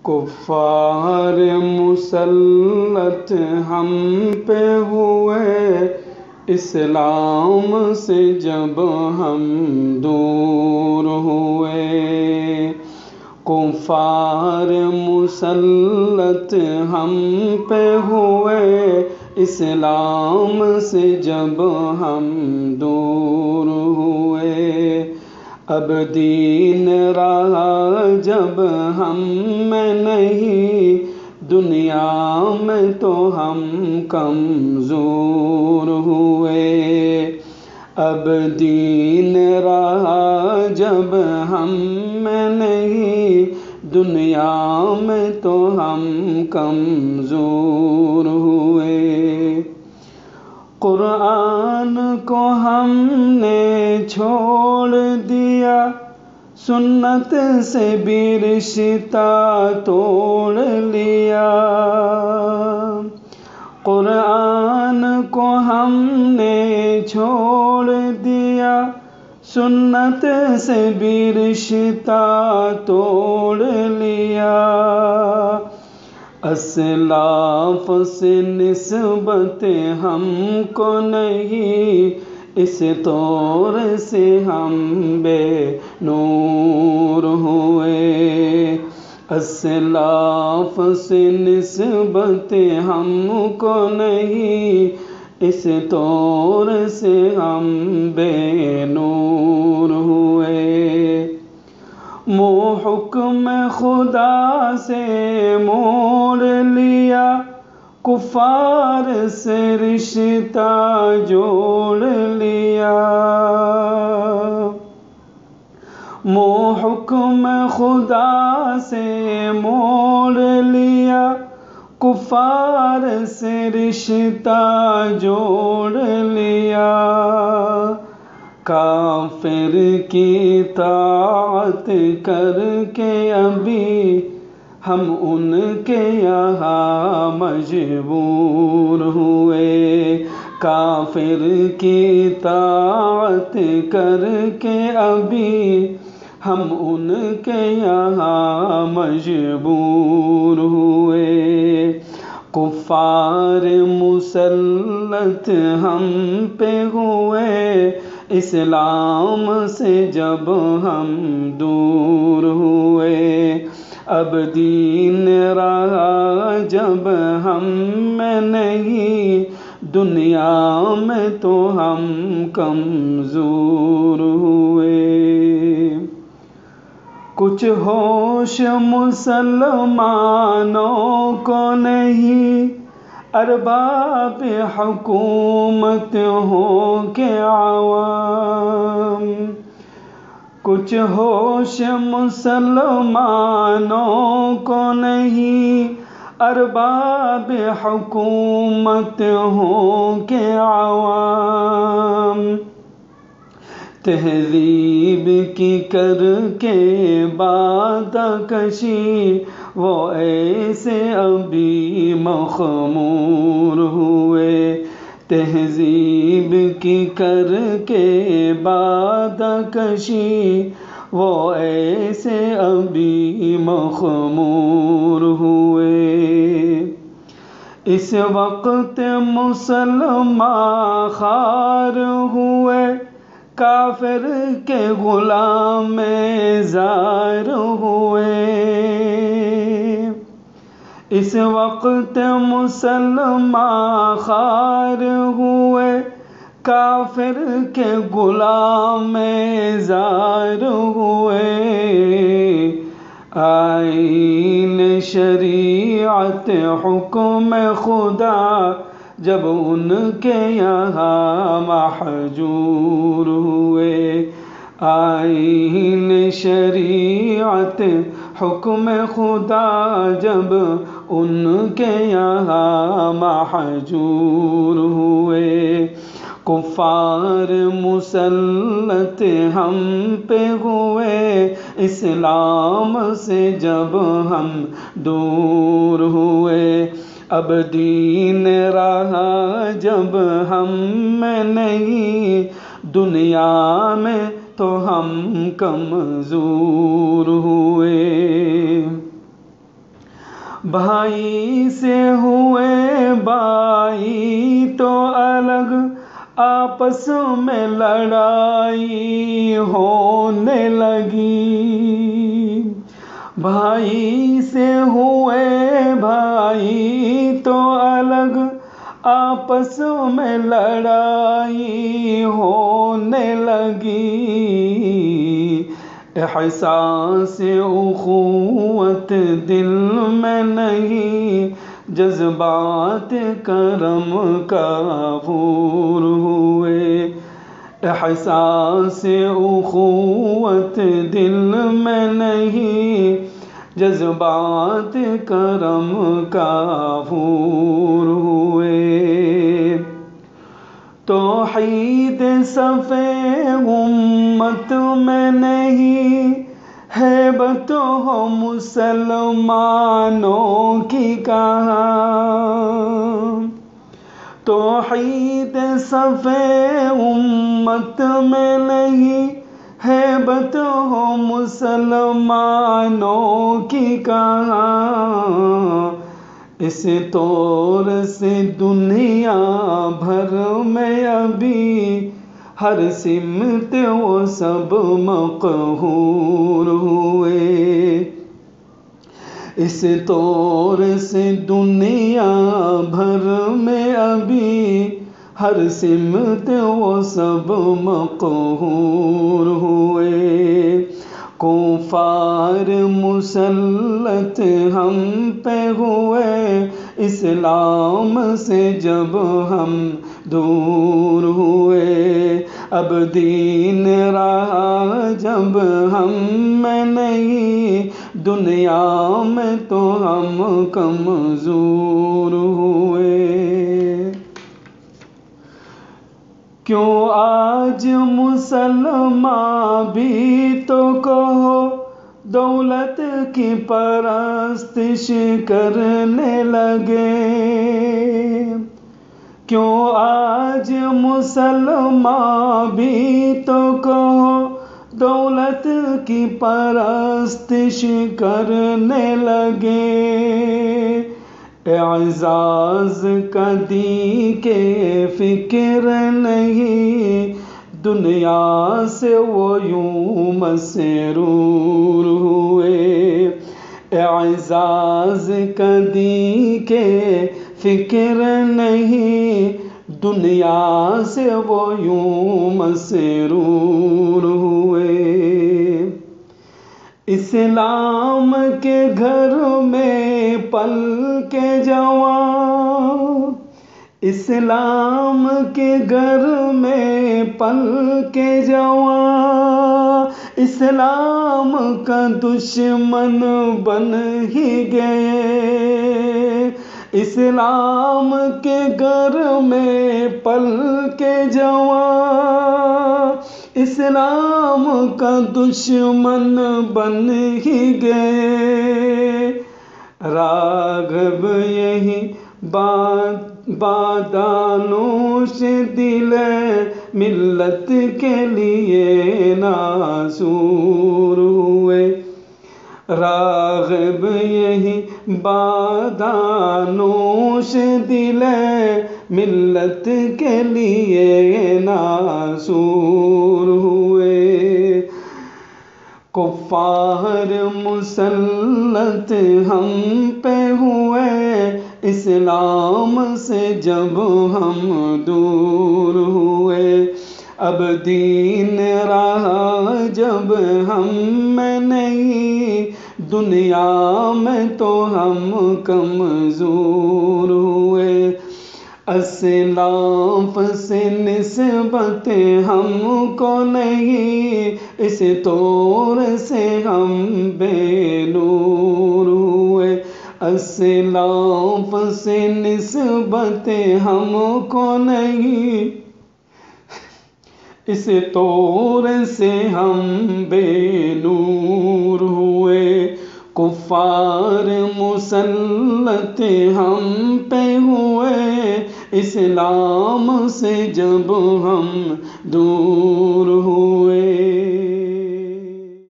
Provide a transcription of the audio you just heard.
کفار مسلط ہم پہ ہوئے، اسلام سے جب ہم دور ہوئے۔ کفار مسلط ہم پہ ہوئے، اسلام سے جب ہم دور ہوئے۔ اب دین رہا جب ہم میں نہیں، دنیا میں تو ہم کمزور ہوئے۔ اب دین رہا جب ہم میں نہیں، دنیا میں تو ہم کمزور ہوئے۔ قرآن کو ہم نے چھوڑ دیا، سنت سے بھی رشتہ توڑ لیا۔ قرآن کو ہم نے چھوڑ دیا، سنت سے بھی رشتہ توڑ لیا۔ اسلاف سے نسبت ہم کو نہیں، اس طور سے ہم بے نور ہوئے۔ اسلاف سے نسبت ہم کو نہیں، اس طور سے ہم بے نور ہوئے۔ منہ حکم خدا سے موڑ لیا، کفار سے رشتہ جوڑ لیا۔ منہ حکم خدا سے موڑ لیا، کفار سے رشتہ جوڑ لیا۔ کافر کی طاعت کر کے ابھی ہم ان کے یہاں مجبور ہوئے۔ کافر کی طاعت کر کے ابھی ہم ان کے یہاں مجبور ہوئے۔ کفار مسلط ہم پہ ہوئے، اسلام سے جب ہم دور ہوئے۔ اب دین رہا جب ہم میں نہیں، دنیا میں تو ہم کمزور ہوئے۔ کچھ ہوش مسلمانوں کو نہیں، ارباب حکومت ہوں کہ عوام۔ کچھ ہوش مسلمانوں کو نہیں، ارباب حکومت ہوں کہ عوام۔ تہذیب کی کر کے بادہ کشی، وہ ایسے ابھی مخمور ہوئے۔ تہذیب کی کر کے بادہ کشی، وہ ایسے ابھی مخمور ہوئے۔ اس وقت مسلمان خوار ہوئے، کافر کے غلام زار ہوئے۔ اس وقت مسلمان خوار ہوئے، کافر کے غلام زار ہوئے۔ آئین شریعت حکم خدا جب ان کے یہاں محجور ہوئے۔ آئین شریعت حکم خدا جب ان کے یہاں محجور ہوئے۔ کفار مسلط ہم پہ ہوئے، اسلام سے جب ہم دور ہوئے۔ اب دین رہا جب ہم میں نہیں، دنیا میں تو ہم کمزور ہوئے۔ بھائی سے ہوئے بھائی تو الگ، آپس میں لڑائی ہونے لگی۔ بھائی سے ہوئے بھائی تو الگ، آپس میں لڑائی ہونے لگی۔ احساس اخوت دل میں نہیں، جذبات کرم کا عبور ہوئے۔ احساس اخوت دل میں نہیں، جذبات کرم کا عبور ہوئے۔ توحید صف امت میں نہیں، ہیبت ہو مسلمانوں کی کہاں۔ توحید صف امت میں نہیں، ہیبت ہو مسلمانوں کی کہاں۔ اس طور سے دنیا بھر میں ابھی ہر سمت وہ سب مقہور ہوئے۔ اس طور سے دنیا بھر میں ابھی ہر سمت وہ سب مقہور ہوئے۔ کفار مسلط ہم پہ ہوئے، اسلام سے جب ہم دور ہوئے۔ اب دین رہا جب ہم میں نہیں، دنیا میں تو ہم کمزور ہوئے۔ کیوں آج مسلمان بھی تو کہو دولت کی پرستش کرنے لگے؟ کیوں آج مسلمان بھی تو کہو دولت کی پرستش کرنے لگے؟ اعزاز کدی کے فکر نہیں، دنیا سے وہ یوں مسرور ہوئے۔ اعزاز کدی کے فکر نہیں، دنیا سے وہ یوں مسرور ہوئے۔ اسلام کے گھر میں پل کے جوان، اسلام کے گھر میں پل کے جوان، اسلام کا دشمن بن ہی گئے۔ اسلام کے گھر میں پل کے جوان، اسلام کا دشمن بن ہی گئے۔ راغب یہی بادانوش دل ملت کے لیے ناصور ہوئے۔ راغب یہی بادانوش دل ملت کے لیے ناصور ہوئے۔ کفار مسلط ہم پہ ہوئے، اسلام سے جب ہم دور ہوئے۔ اب دین رہا جب ہم میں نہیں، دنیا میں تو ہم کمزور ہوئے۔ اسلاف سے نسبت ہم کو نہیں، اس طور سے ہم بے نور ہوئے۔ اسلاف سے نسبت ہم کو نہیں، اس طور سے ہم بے نور ہوئے۔ کفار مسلط ہم پہ ہوئے، اسلام سے جب ہم دور ہوئے۔